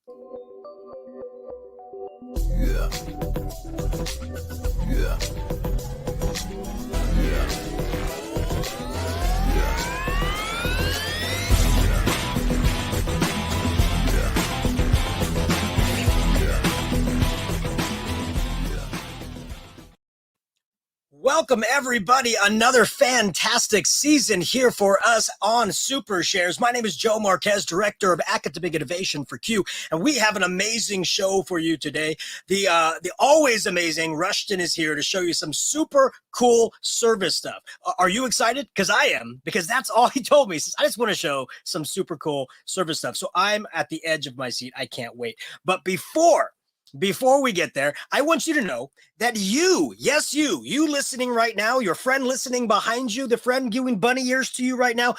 Yeah. Yeah. Yeah. Welcome, everybody. Another fantastic season here for us on SuperShares. My name is Joe Marquez, Director of Academic Innovation for CUE, and we have an amazing show for you today. The always amazing Rushton is here to show you some super cool service stuff. Are you excited? Because I am, because that's all he told me. He says, I just want to show some super cool service stuff. So I'm at the edge of my seat. I can't wait. But before we get there, I want you to know that you, yes, you listening right now, your friend listening behind you, the friend giving bunny ears to you right now,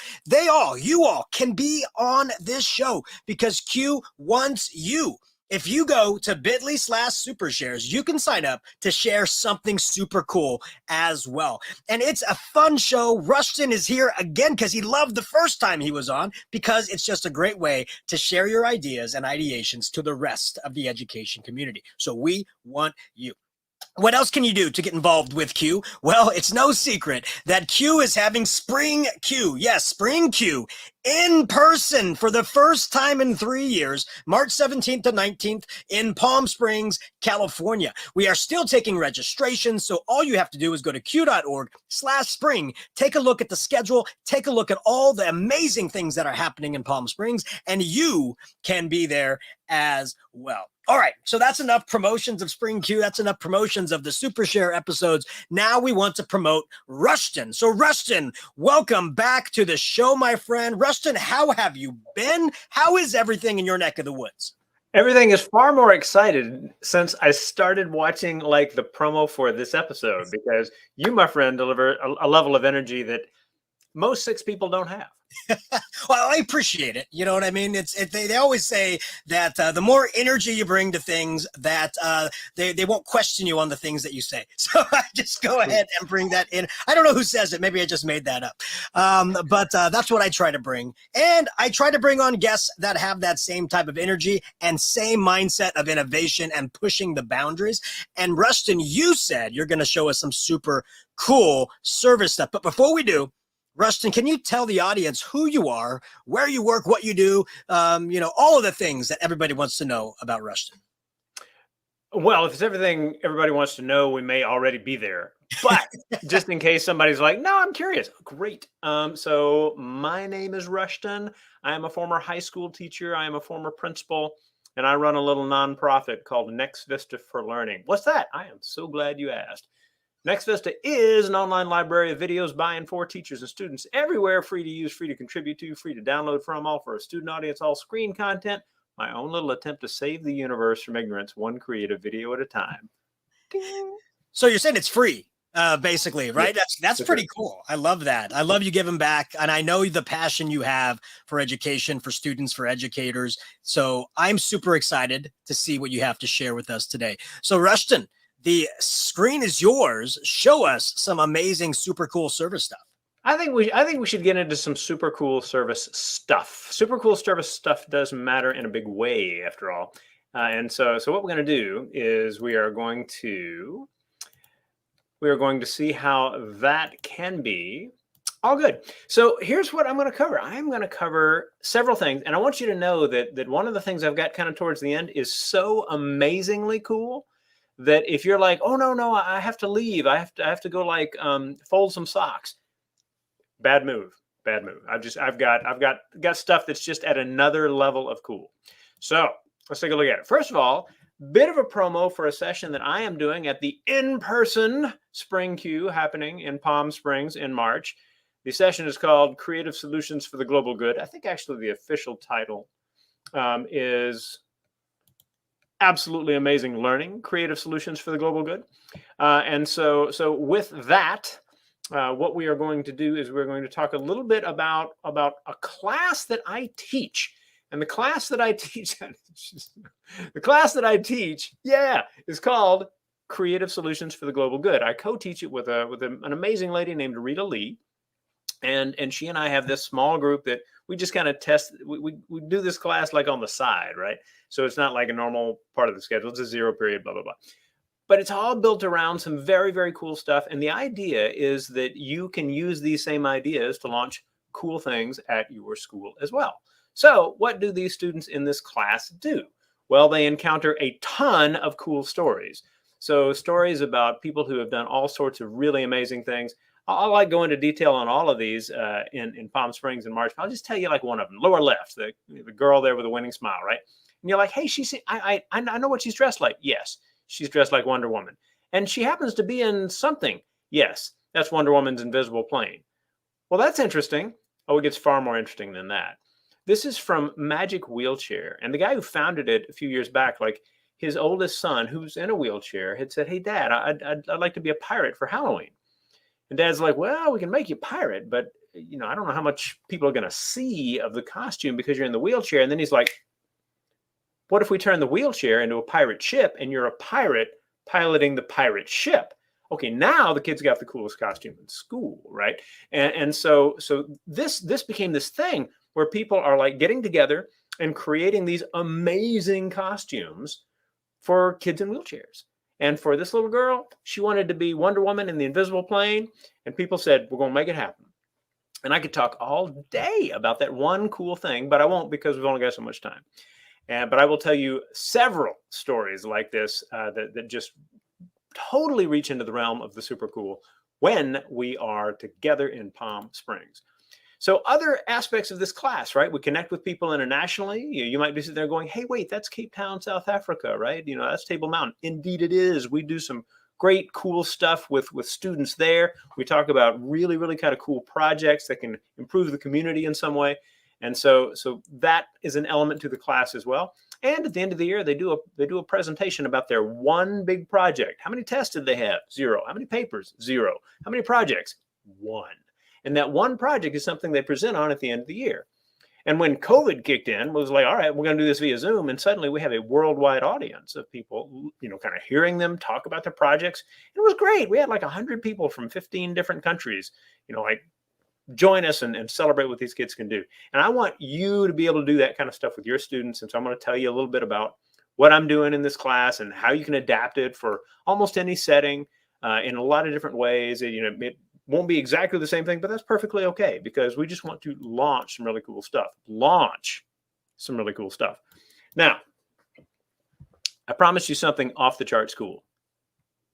you all can be on this show because CUE wants you. If you go to bit.ly/supershares, you can sign up to share something super cool as well. And it's a fun show. Rushton is here again because he loved the first time he was on, because it's just a great way to share your ideas and ideations to the rest of the education community. So we want you. What else can you do to get involved with CUE? Well, it's no secret that CUE is having Spring CUE. Yes, Spring CUE in person for the first time in 3 years, March 17th to 19th in Palm Springs, California. We are still taking registrations, so all you have to do is go to CUE.org/spring, take a look at the schedule, take a look at all the amazing things that are happening in Palm Springs, and you can be there as well. All right, so that's enough promotions of Spring CUE. That's enough promotions of the SuperShare episodes. Now we want to promote Rushton. So Rushton, welcome back to the show, my friend. Rushton, how have you been? How is everything in your neck of the woods? Everything is far more excited since I started watching like the promo for this episode, because you, my friend, deliver a level of energy that most 6 people don't have. Well, I appreciate it. You know what I mean? They always say that the more energy you bring to things, that they won't question you on the things that you say. So I just go ahead and bring that in. I don't know who says it. Maybe I just made that up. But that's what I try to bring. And I try to bring on guests that have that same type of energy and same mindset of innovation and pushing the boundaries. And Rushton, you said you're going to show us some super cool service stuff. But before we do, Rushton, can you tell the audience who you are, where you work, what you do, all of the things that everybody wants to know about Rushton? Well, if it's everything everybody wants to know, we may already be there. But just in case somebody's like, no, I'm curious. Great. So my name is Rushton. I am a former high school teacher. I am a former principal, and I run a little nonprofit called Next Vista for Learning. What's that? I am so glad you asked. Next Vista is an online library of videos by and for teachers and students everywhere, free to use, free to contribute to, free to download from, all for a student audience, all screen content. My own little attempt to save the universe from ignorance, one creative video at a time. Ding. So you're saying it's free, basically, right? Yeah, that's pretty cool. I love that. I love you giving back. And I know the passion you have for education, for students, for educators. So I'm super excited to see what you have to share with us today. So Rushton, the screen is yours. Show us some amazing, super cool service stuff. I think we should get into some super cool service stuff. Super cool service stuff does matter in a big way, after all. And so what we're going to do is we are going to see how that can be all good. So here's what I'm going to cover. I'm going to cover several things, and I want you to know that one of the things I've got kind of towards the end is so amazingly cool that if you're like, oh no, I have to leave, I have to go like fold some socks. Bad move. I've got stuff that's just at another level of cool. So let's take a look at it. First of all, bit of a promo for a session that I am doing at the in-person Spring CUE happening in Palm Springs in March. The session is called Creative Solutions for the Global Good. I think actually the official title is Absolutely Amazing Learning, Creative Solutions for the Global Good. And so with that, what we are going to do is we're going to talk a little bit about a class that I teach. And the class that I teach, is called Creative Solutions for the Global Good. I co-teach it with an amazing lady named Rita Lee. And she and I have this small group that we just kind of test. We do this class like on the side, right? So it's not like a normal part of the schedule. It's a 0 period, blah, blah, blah. But it's all built around some very, very cool stuff. And the idea is that you can use these same ideas to launch cool things at your school as well. So what do these students in this class do? Well, they encounter a ton of cool stories. So stories about people who have done all sorts of really amazing things. I'll like go into detail on all of these in Palm Springs in March. I'll just tell you like one of them. Lower left, the girl there with a winning smile, right? And you're like, hey, I know what she's dressed like. Yes, she's dressed like Wonder Woman. And she happens to be in something. Yes, that's Wonder Woman's invisible plane. Well, that's interesting. Oh, it gets far more interesting than that. This is from Magic Wheelchair. And the guy who founded it a few years back, like his oldest son, who's in a wheelchair, had said, hey, Dad, I'd like to be a pirate for Halloween. And Dad's like, well, we can make you pirate, but I don't know how much people are going to see of the costume because you're in the wheelchair. And then he's like, what if we turn the wheelchair into a pirate ship and you're a pirate piloting the pirate ship? Okay, now the kid's got the coolest costume in school, right? And so this became this thing where people are like getting together and creating these amazing costumes for kids in wheelchairs. And for this little girl, she wanted to be Wonder Woman in the invisible plane. And people said, we're going to make it happen. And I could talk all day about that one cool thing, but I won't because we've only got so much time. But I will tell you several stories like this that just totally reach into the realm of the super cool when we are together in Palm Springs. So other aspects of this class, right? We connect with people internationally. You might be sitting there going, hey, wait, that's Cape Town, South Africa, right? That's Table Mountain. Indeed it is. We do some great, cool stuff with students there. We talk about really, really kind of cool projects that can improve the community in some way. And so that is an element to the class as well. And at the end of the year, they do a presentation about their one big project. How many tests did they have? 0. How many papers? 0. How many projects? 1. And that one project is something they present on at the end of the year. And when COVID kicked in, it was like, all right, we're going to do this via Zoom. And suddenly we have a worldwide audience of people, kind of hearing them talk about their projects. It was great. We had like 100 people from 15 different countries, like join us and celebrate what these kids can do. And I want you to be able to do that kind of stuff with your students. And so I'm going to tell you a little bit about what I'm doing in this class and how you can adapt it for almost any setting in a lot of different ways. It won't be exactly the same thing, but that's perfectly okay because we just want to launch some really cool stuff. Now, I promised you something off the charts cool.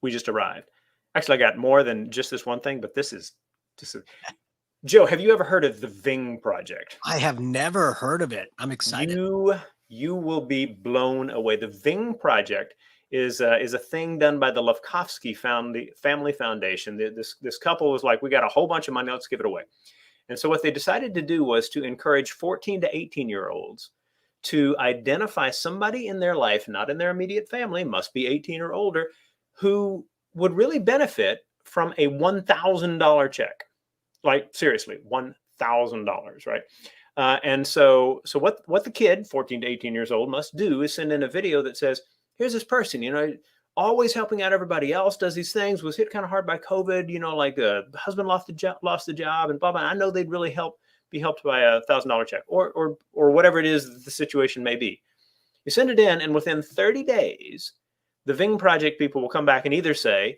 We just arrived. Actually, I got more than just this one thing, but this is just Joe, have you ever heard of the VING Project? I have never heard of it. I'm excited. You will be blown away. The VING Project is a thing done by the Lefkowski Family Foundation. This couple was like, we got a whole bunch of money, let's give it away. And so what they decided to do was to encourage 14 to 18-year-olds to identify somebody in their life, not in their immediate family, must be 18 or older, who would really benefit from a $1,000 check. Like seriously, $1,000, right? And so what the kid, 14 to 18 years old, must do is send in a video that says, here's this person, always helping out everybody else, does these things, was hit kind of hard by COVID, like the husband lost the job and blah, blah. I know they'd really be helped by a $1,000 check or whatever it is the situation may be. You send it in, and within 30 days, the VING Project people will come back and either say,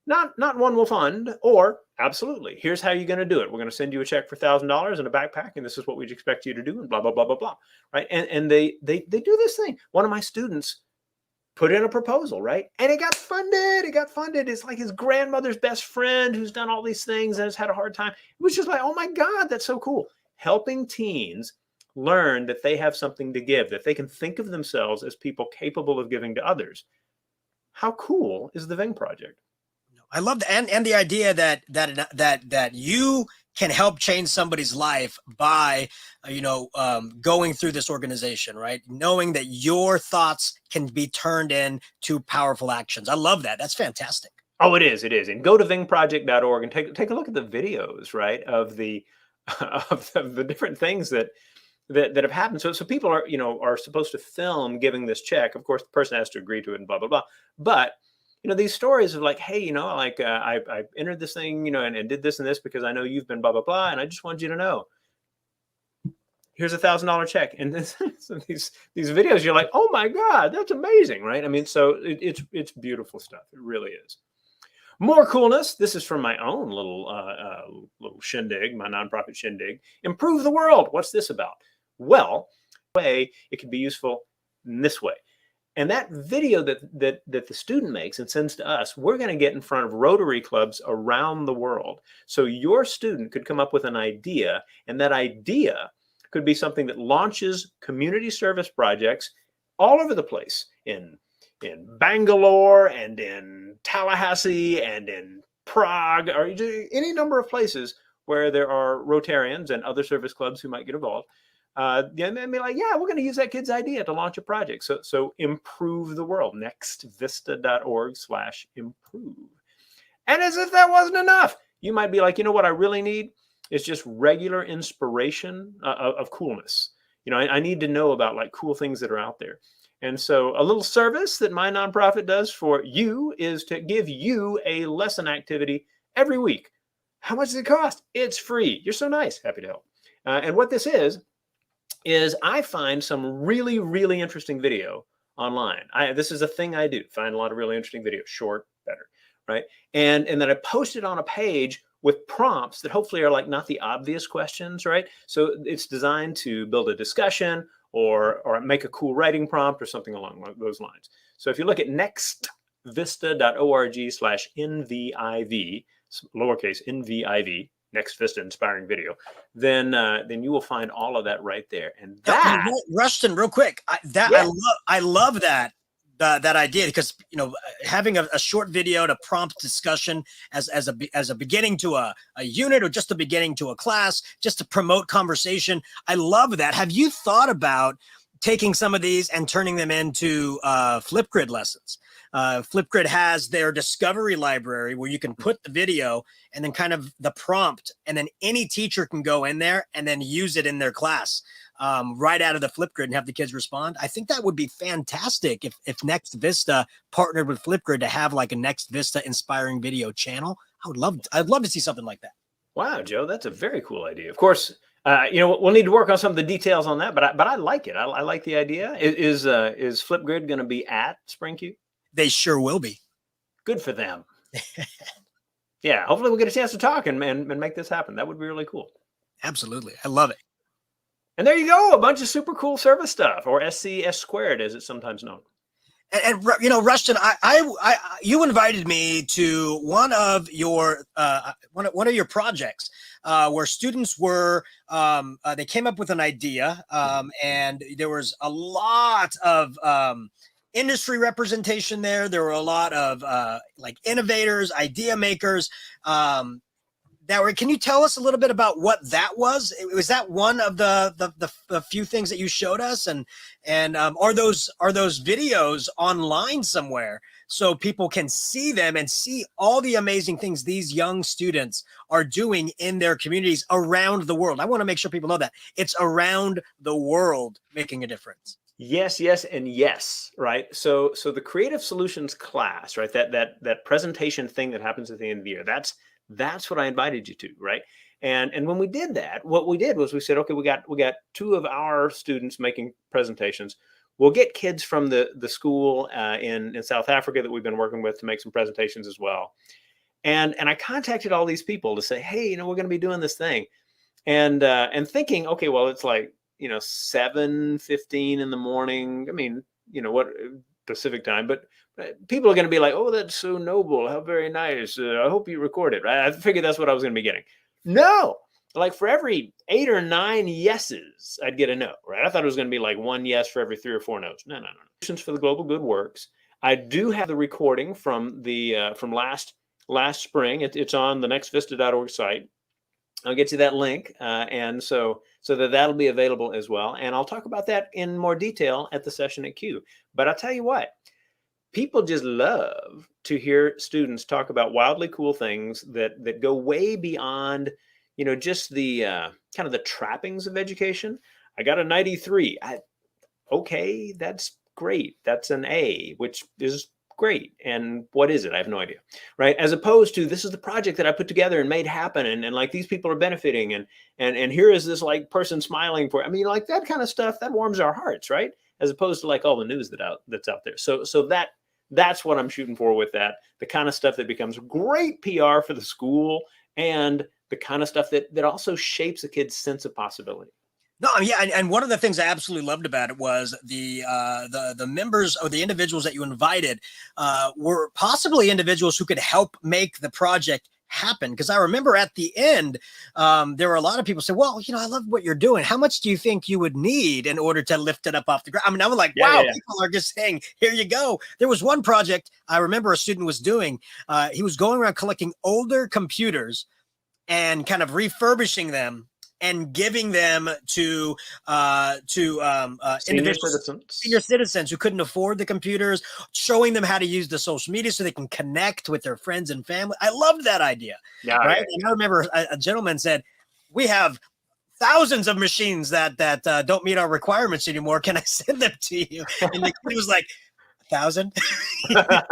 not one will fund, or absolutely, here's how you're going to do it. We're going to send you a check for $1,000 in a backpack, and this is what we'd expect you to do, and blah, blah, blah, blah, blah, right? And they do this thing. One of my students put in a proposal, right? And it got funded. It's like his grandmother's best friend who's done all these things and has had a hard time. It was just like, oh my God, that's so cool. Helping teens learn that they have something to give, that they can think of themselves as people capable of giving to others. How cool is the VING Project? I love that, and the idea that you can help change somebody's life by going through this organization, right? Knowing that your thoughts can be turned into powerful actions. I love that. That's fantastic. Oh, it is. And go to vingproject.org and take a look at the videos, right, of the different things that have happened. So people are supposed to film giving this check. Of course, the person has to agree to it and blah blah blah. But these stories of like, hey, I entered this thing, and did this and this because I know you've been blah, blah, blah. And I just wanted you to know here's $1,000 check. And so these videos, you're like, oh my God, that's amazing, right? I mean, so it's beautiful stuff. It really is. More coolness. This is from my own little shindig, my nonprofit shindig. Improve the world. What's this about? Well, it can be useful in this way. And that video that the student makes and sends to us, we're going to get in front of Rotary clubs around the world. So your student could come up with an idea, and that idea could be something that launches community service projects all over the place in Bangalore and in Tallahassee and in Prague, or any number of places where there are Rotarians and other service clubs who might get involved. And then be like, yeah, we're going to use that kid's idea to launch a project. So improve the world. Nextvista.org/improve. And as if that wasn't enough, you might be like, you know what I really need is just regular inspiration of coolness. You know, I need to know about like cool things that are out there. And so a little service that my nonprofit does for you is to give you a lesson activity every week. How much does it cost? It's free. You're so nice. Happy to help. And what this is I find some really, really interesting video online. This is a thing I do. Find a lot of really interesting videos. Short, better, right? And then I post it on a page with prompts that hopefully are like not the obvious questions, right? So it's designed to build a discussion or make a cool writing prompt or something along those lines. So if you look at nextvista.org/NVIV, lowercase NVIV, Next Vista Inspiring Video, then you will find all of that right there. And that, Rushton, real quick, I love that idea, because having a short video to prompt discussion as a beginning to a unit, or just a beginning to a class, just to promote conversation. I love that. Have you thought about taking some of these and turning them into Flipgrid lessons? Flipgrid has their discovery library where you can put the video and then kind of the prompt, and then any teacher can go in there and then use it in their class right out of the Flipgrid and have the kids respond. I think that would be fantastic if Next Vista partnered with Flipgrid to have like a Next Vista inspiring video channel. I'd love to see something like that. Wow, Joe, that's a very cool idea. Of course, we'll need to work on some of the details on that, but I like it. I like the idea. Is Flipgrid going to be at Spring CUE? They sure will be. Good for them. Yeah, hopefully we'll get a chance to talk and make this happen. That would be really cool. Absolutely. I love it. And there you go, a bunch of super cool service stuff, or SCS squared as it's sometimes known. And Rushton, you invited me to one of your projects where students were they came up with an idea, and there was a lot of industry representation there. There were a lot of like innovators, idea makers. Can you tell us a little bit about what that was? Was that one of the few things that you showed us? And are those videos online somewhere so people can see them and see all the amazing things these young students are doing in their communities around the world? I want to make sure people know that it's around the world making a difference. Yes, and yes, right? So the Creative Solutions class, right? That presentation thing that happens at the end of the year, that's what I invited you to, right? And when we did that, what we did was we said, okay, we got two of our students making presentations. We'll get kids from the school in South Africa that we've been working with to make some presentations as well. And I contacted all these people to say, hey, we're going to be doing this thing, and thinking, okay, well, it's like 7:15 in the morning. I mean, what Pacific time, but people are going to be like, oh, that's so noble. How very nice. I hope you record it, right? I figured that's what I was going to be getting. No, like for every 8 or 9 yeses, I'd get a no, right? I thought it was going to be like 1 yes for every 3 or 4 no's. No. Solutions for the Global Good Works. I do have the recording from from last spring. It's on the nextvista.org site. I'll get you that link, and so that'll be available as well. And I'll talk about that in more detail at the session at CUE. But I'll tell you what, people just love to hear students talk about wildly cool things that go way beyond, just the kind of the trappings of education. I got a 93. Okay, that's great. That's an A, which is Great. And what is it? I have no idea. Right. As opposed to, this is the project that I put together and made happen. And like, these people are benefiting. And here is this like person smiling for, I mean, like that kind of stuff that warms our hearts. Right. As opposed to like all the news that's out there. So that's what I'm shooting for with that. The kind of stuff that becomes great PR for the school, and the kind of stuff that also shapes a kid's sense of possibility. No, yeah, and one of the things I absolutely loved about it was the members or the individuals that you invited were possibly individuals who could help make the project happen. Because I remember at the end, there were a lot of people say, "Well, I love what you're doing. How much do you think you would need in order to lift it up off the ground?" I mean, I was like, "Wow, people are just saying, here you go." There was one project I remember a student was doing. He was going around collecting older computers and kind of refurbishing them and giving them to Senior citizens who couldn't afford the computers, showing them how to use the social media so they can connect with their friends and family. I loved that idea. Yeah, right. And I remember a gentleman said, "We have thousands of machines that don't meet our requirements anymore. Can I send them to you?" And the kid was like, 1,000. But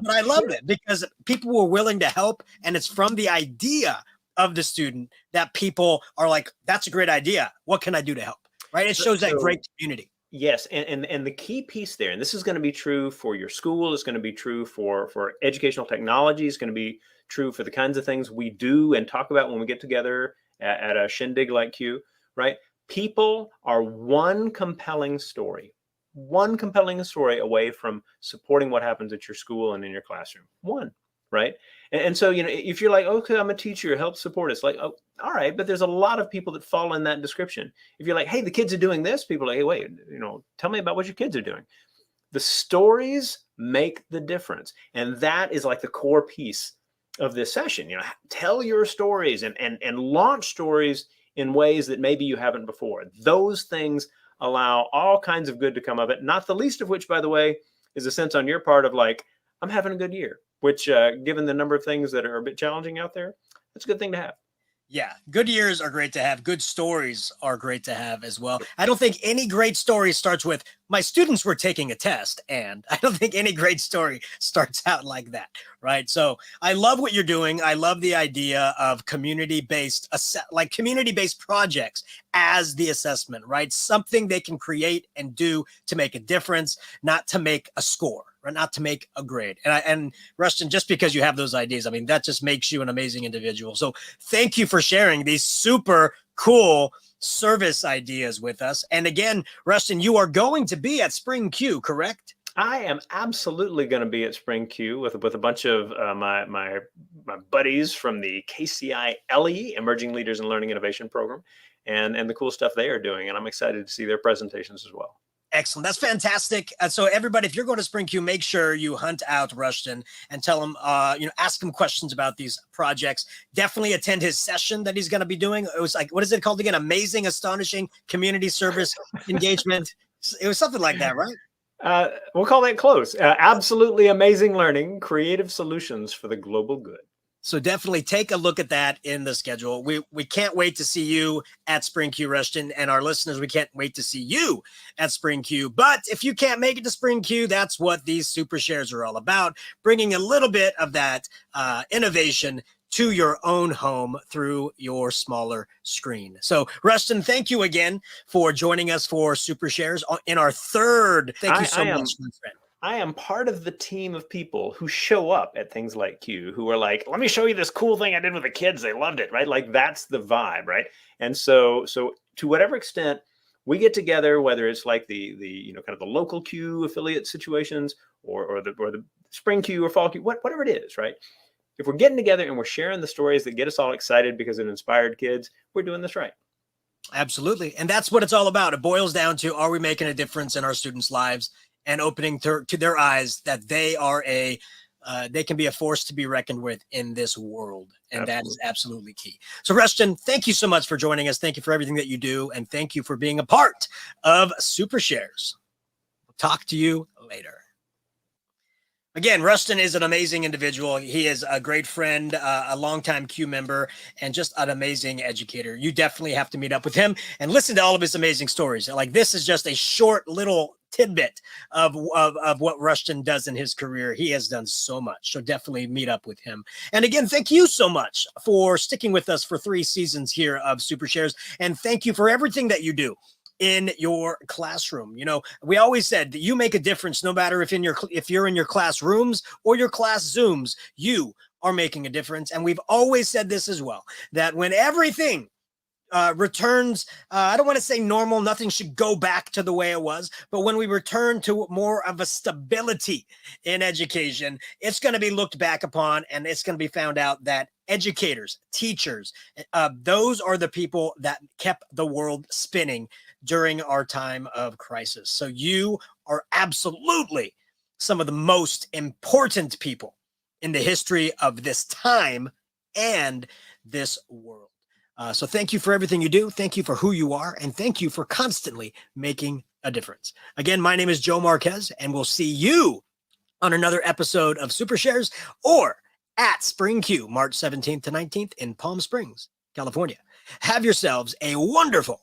I loved it because people were willing to help, and it's from the idea of the student that people are like, "That's a great idea. What can I do to help?" Right? It shows that great community. Yes, and the key piece there, and this is going to be true for your school, it's going to be true for educational technology, it's going to be true for the kinds of things we do and talk about when we get together at a shindig like CUE, right? People are one compelling story away from supporting what happens at your school and in your classroom. One. Right. And so, if you're like, "Okay, I'm a teacher, help support us," like, "Oh, all right." But there's a lot of people that fall in that description. If you're like, "Hey, the kids are doing this," people are like, "Hey, wait, tell me about what your kids are doing." The stories make the difference. And that is like the core piece of this session. Tell your stories and launch stories in ways that maybe you haven't before. Those things allow all kinds of good to come of it. Not the least of which, by the way, is a sense on your part of like, "I'm having a good year," which given the number of things that are a bit challenging out there, that's a good thing to have. Yeah, good years are great to have. Good stories are great to have as well. I don't think any great story starts with, "My students were taking a test," and I don't think any great story starts out like that, right? So I love what you're doing. I love the idea of community-based projects as the assessment, right? Something they can create and do to make a difference, not to make a score, right? Not to make a grade. And Rushton, just because you have those ideas, I mean, that just makes you an amazing individual. So thank you for sharing these super cool service ideas with us. And again, Rushton, you are going to be at Spring CUE, correct? I am absolutely going to be at Spring CUE with a bunch of my buddies from the KCI LE, Emerging Leaders in Learning Innovation program, and the cool stuff they are doing. And I'm excited to see their presentations as well. Excellent. That's fantastic. So everybody, if you're going to Spring CUE, make sure you hunt out Rushton and tell him, ask him questions about these projects. Definitely attend his session that he's going to be doing. It was like, what is it called again? Amazing, Astonishing Community Service Engagement. It was something like that, right? We'll call that close. Absolutely amazing learning, creative solutions for the global good. So definitely take a look at that in the schedule. We can't wait to see you at Spring CUE, Rushton, and our listeners, we can't wait to see you at Spring CUE. But if you can't make it to Spring CUE, that's what these SuperShares are all about, bringing a little bit of that innovation to your own home through your smaller screen. So Rushton, thank you again for joining us for SuperShares in our third. Thank you so much, my friend. I am part of the team of people who show up at things like CUE, who are like, "Let me show you this cool thing I did with the kids. They loved it," right? Like that's the vibe, right? And so to whatever extent we get together, whether it's like the kind of the local CUE affiliate situations or the Spring CUE or Fall CUE, whatever it is, right? If we're getting together and we're sharing the stories that get us all excited because it inspired kids, we're doing this right. Absolutely. And that's what it's all about. It boils down to, are we making a difference in our students' lives and opening to their eyes that they are they can be a force to be reckoned with in this world. And absolutely. That is absolutely key. So Rushton, thank you so much for joining us. Thank you for everything that you do. And thank you for being a part of SuperShares. We'll talk to you later. Again, Rushton is an amazing individual. He is a great friend, a longtime CUE member, and just an amazing educator. You definitely have to meet up with him and listen to all of his amazing stories. Like, this is just a short little tidbit of what Rushton does in his career. He has done so much. So definitely meet up with him. And again, thank you so much for sticking with us for 3 seasons here of SuperShares. And thank you for everything that you do in your classroom. You know, we always said that you make a difference no matter if you're in your classrooms or your class Zooms, you are making a difference. And we've always said this as well, that when everything returns, I don't want to say normal, nothing should go back to the way it was, but when we return to more of a stability in education, it's going to be looked back upon, and it's going to be found out that educators, teachers, those are the people that kept the world spinning during our time of crisis. So you are absolutely some of the most important people in the history of this time and this world. So thank you for everything you do. Thank you for who you are. And thank you for constantly making a difference. Again, my name is Joe Marquez, and we'll see you on another episode of SuperShares or at Spring CUE, March 17th to 19th in Palm Springs, California. Have yourselves a wonderful